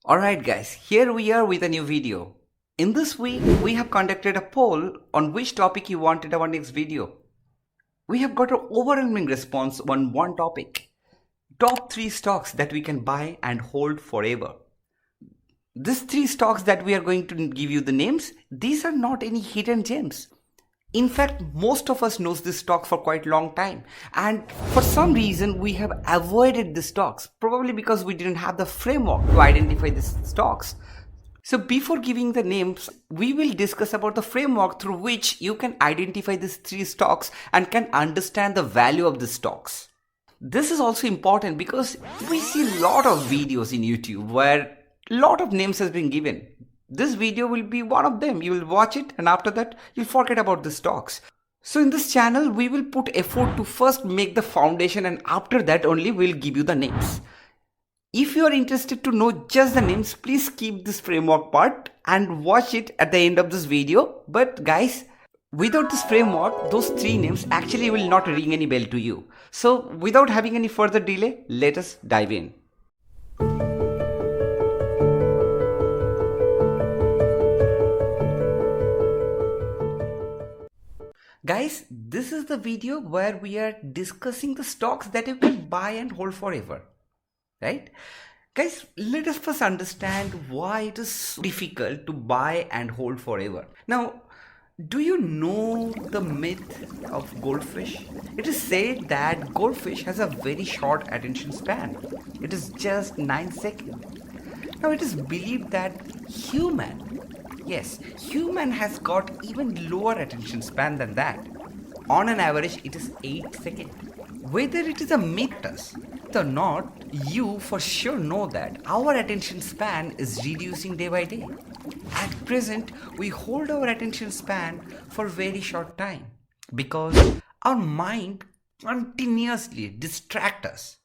Alright guys, here we are with a new video. In this week, we have conducted a poll on which topic you wanted our next video. We have got an overwhelming response on one topic. Top 3 stocks that we can buy and hold forever. These 3 stocks that we are going to give you the names, these are not any hidden gems. In fact, most of us knows this stock for quite a long time, and for some reason we have avoided the stocks, probably because we didn't have the framework to identify these stocks. So before giving the names, we will discuss about the framework through which you can identify these 3 stocks and can understand the value of the stocks. This is also important because we see a lot of videos in YouTube where a lot of names has been given. This video will be one of them. You will watch it and after that you'll forget about the stocks. So in this channel we will put effort to first make the foundation and after that only we'll give you the names. If you are interested to know just the names, please keep this framework part and watch it at the end of this video. But guys, without this framework, those 3 names actually will not ring any bell to you. So without having any further delay, let us dive in. Guys, this is the video where we are discussing the stocks that you can buy and hold forever, right? Guys, let us first understand why it is so difficult to buy and hold forever. Now, do you know the myth of goldfish? It is said that goldfish has a very short attention span. It is just 9 seconds. Now, it is believed that human has got even lower attention span than that. On an average, it is 8 seconds. Whether it is a myth or not, you for sure know that our attention span is reducing day by day. At present, we hold our attention span for very short time because our mind continuously distracts us.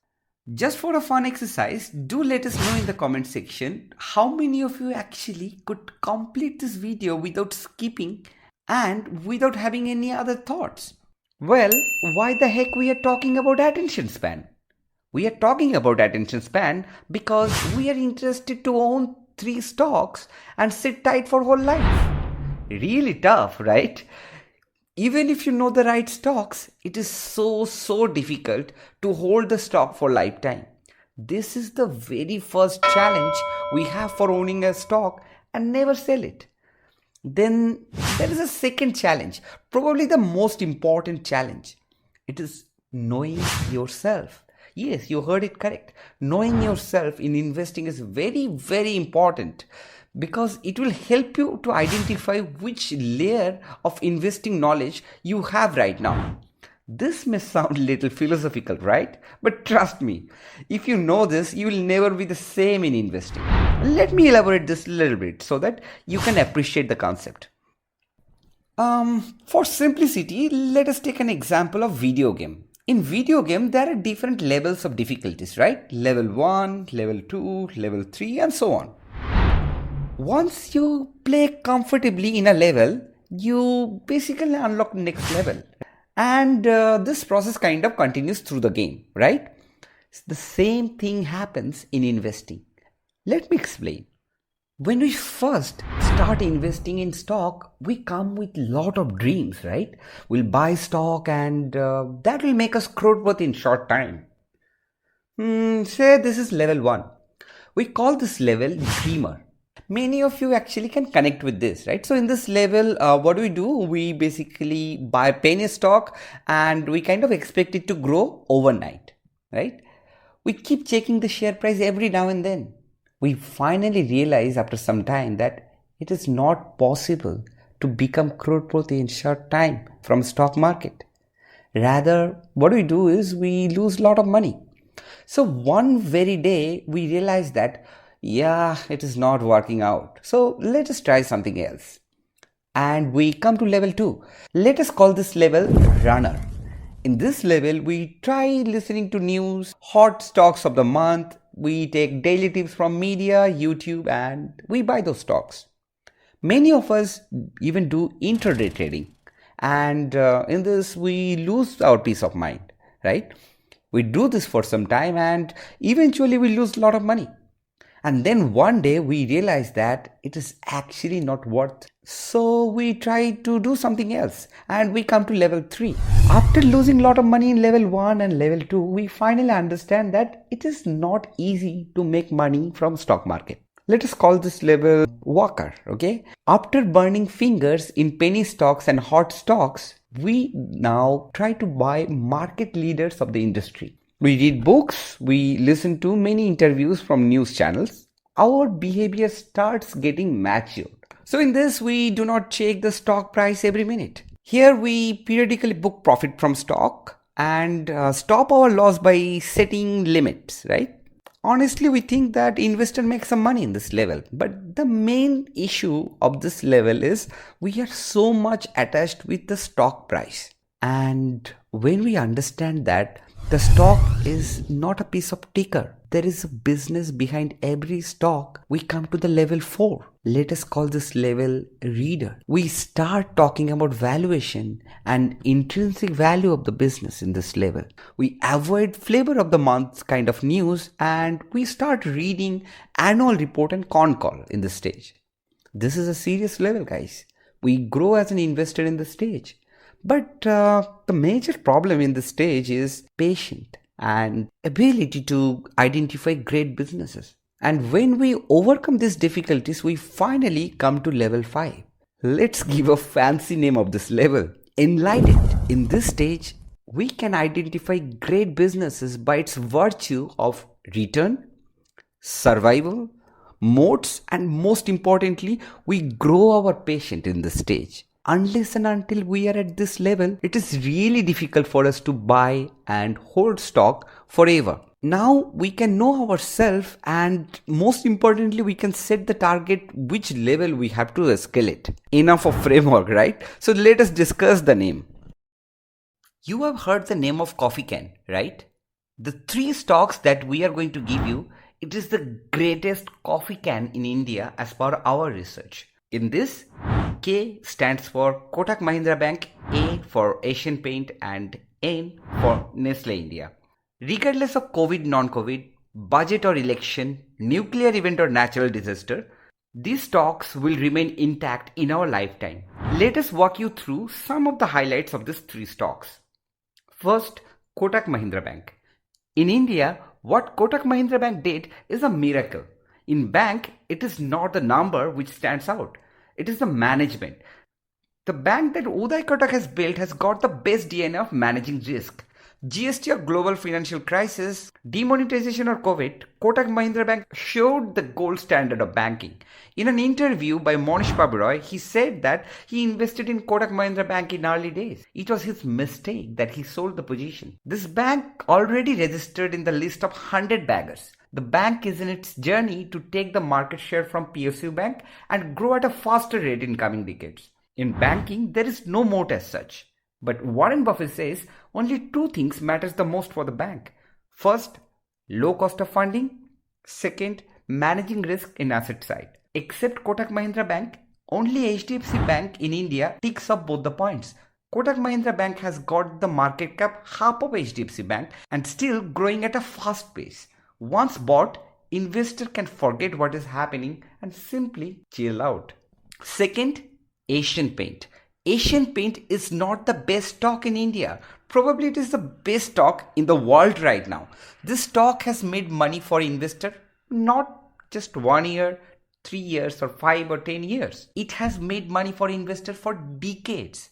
Just for a fun exercise, do let us know in the comment section how many of you actually could complete this video without skipping and without having any other thoughts. Well, why the heck we are talking about attention span? We are talking about attention span because we are interested to own 3 stocks and sit tight for whole life. Really tough, right? Even if you know the right stocks, it is so difficult to hold the stock for lifetime. This is the very first challenge we have for owning a stock and never sell it. Then there is a second challenge, probably the most important challenge. It is knowing yourself. Yes, you heard it correct. Knowing yourself in investing is very important because it will help you to identify which layer of investing knowledge you have right now. This may sound a little philosophical, right? But trust me, if you know this, you will never be the same in investing. Let me elaborate this a little bit so that you can appreciate the concept. For simplicity, let us take an example of video game. In video game, there are different levels of difficulties, right? Level 1, level 2, level 3 and so on. Once you play comfortably in a level, you basically unlock next level. And this process kind of continues through the game, right? The same thing happens in investing. Let me explain. When we first start investing in stock, we come with lot of dreams, right? We'll buy stock and that will make us crorepati in short time. Say this is level 1. We call this level dreamer. Many of you actually can connect with this, right? So in this level, what do? We basically buy penny stock and we kind of expect it to grow overnight, right? We keep checking the share price every now and then. We finally realize after some time that it is not possible to become crorepati in short time from stock market. Rather, what we do is we lose a lot of money. So one very day we realize that it is not working out. So let us try something else. And we come to level 2. Let us call this level runner. In this level, we try listening to news, hot stocks of the month. We take daily tips from media, YouTube, and we buy those stocks. Many of us even do intraday trading. And in this, we lose our peace of mind, right? We do this for some time and eventually we lose a lot of money. And then one day we realized that it is actually not worth. So we try to do something else and we come to level 3. After losing a lot of money in level 1 and level 2, we finally understand that it is not easy to make money from stock market. Let us call this level Walker, okay? After burning fingers in penny stocks and hot stocks, we now try to buy market leaders of the industry. We read books, we listen to many interviews from news channels. Our behavior starts getting matured. So in this, we do not check the stock price every minute. Here we periodically book profit from stock and stop our loss by setting limits, right? Honestly, we think that investor makes some money in this level. But the main issue of this level is we are so much attached with the stock price. And when we understand that the stock is not a piece of ticker, there is a business behind every stock, we come to the level 4. Let us call this level reader. We start talking about valuation and intrinsic value of the business in this level. We avoid flavor of the month kind of news and we start reading annual report and con call in this stage. This is a serious level, guys. We grow as an investor in this stage. But the major problem in this stage is patience and ability to identify great businesses. And when we overcome these difficulties, we finally come to level 5. Let's give a fancy name of this level. Enlightened. In this stage, we can identify great businesses by its virtue of return, survival, moats, and most importantly, we grow our patience in this stage. Unless and until we are at this level, it is really difficult for us to buy and hold stock forever. Now we can know ourselves and most importantly, we can set the target which level we have to escalate. Enough of framework, right? So let us discuss the name. You have heard the name of coffee can, right? The 3 stocks that we are going to give you, it is the greatest coffee can in India as per our research. In this, K stands for Kotak Mahindra Bank, A for Asian Paint and N for Nestle India. Regardless of COVID, non-COVID, budget or election, nuclear event or natural disaster, these stocks will remain intact in our lifetime. Let us walk you through some of the highlights of these 3 stocks. First, Kotak Mahindra Bank. In India, what Kotak Mahindra Bank did is a miracle. In bank, it is not the number which stands out. It is the management. The bank that Uday Kotak has built has got the best DNA of managing risk. GST or global financial crisis, demonetization or COVID, Kotak Mahindra Bank showed the gold standard of banking. In an interview by Mohnis Pabrai, he said that he invested in Kotak Mahindra Bank in early days. It was his mistake that he sold the position. This bank already registered in the list of 100 baggers. The bank is in its journey to take the market share from PSU Bank and grow at a faster rate in coming decades. In banking, there is no moat as such. But Warren Buffett says only 2 things matters the most for the bank. First, low cost of funding. Second, managing risk in asset side. Except Kotak Mahindra Bank, only HDFC Bank in India ticks up both the points. Kotak Mahindra Bank has got the market cap half of HDFC Bank and still growing at a fast pace. Once bought, investor can forget what is happening and simply chill out. Second, Asian Paint. Asian Paint is not the best stock in India. Probably it is the best stock in the world right now. This stock has made money for investor, not just 1 year, 3 years or 5 or 10 years. It has made money for investor for decades.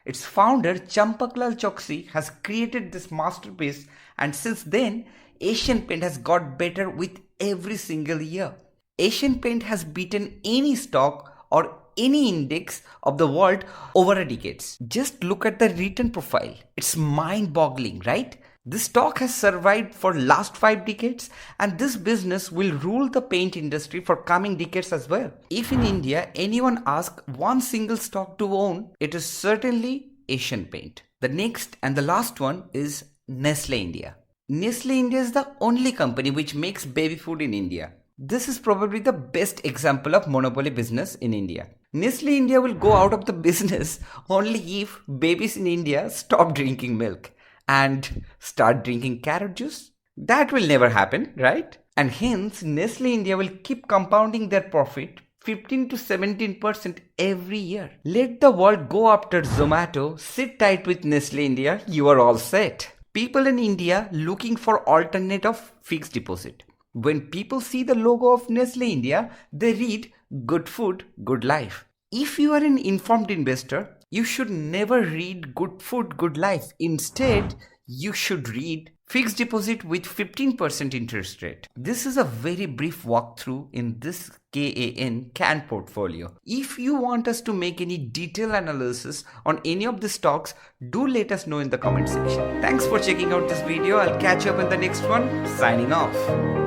Its founder Champaklal Choksi has created this masterpiece and since then Asian Paint has got better with every single year. Asian Paint has beaten any stock or any index of the world over a decade. Just look at the return profile. It's mind-boggling, right? This stock has survived for last 5 decades and this business will rule the paint industry for coming decades as well. If in India anyone asks one single stock to own, it is certainly Asian Paint. The next and the last one is Nestle India. Nestle India is the only company which makes baby food in India. This is probably the best example of monopoly business in India. Nestle India will go out of the business only if babies in India stop drinking milk and start drinking carrot juice. That will never happen, right? And hence Nestle India will keep compounding their profit 15 to 17% every year. Let the world go after Zomato, sit tight with Nestle India, you are all set. People in India looking for alternate of fixed deposit. When people see the logo of Nestle India, they read good food, good life. If you are an informed investor, you should never read good food, good life. Instead, you should read fixed deposit with 15% interest rate. This is a very brief walkthrough in this CAN portfolio. If you want us to make any detailed analysis on any of the stocks, do let us know in the comment section. Thanks for checking out this video. I'll catch you up in the next one. Signing off.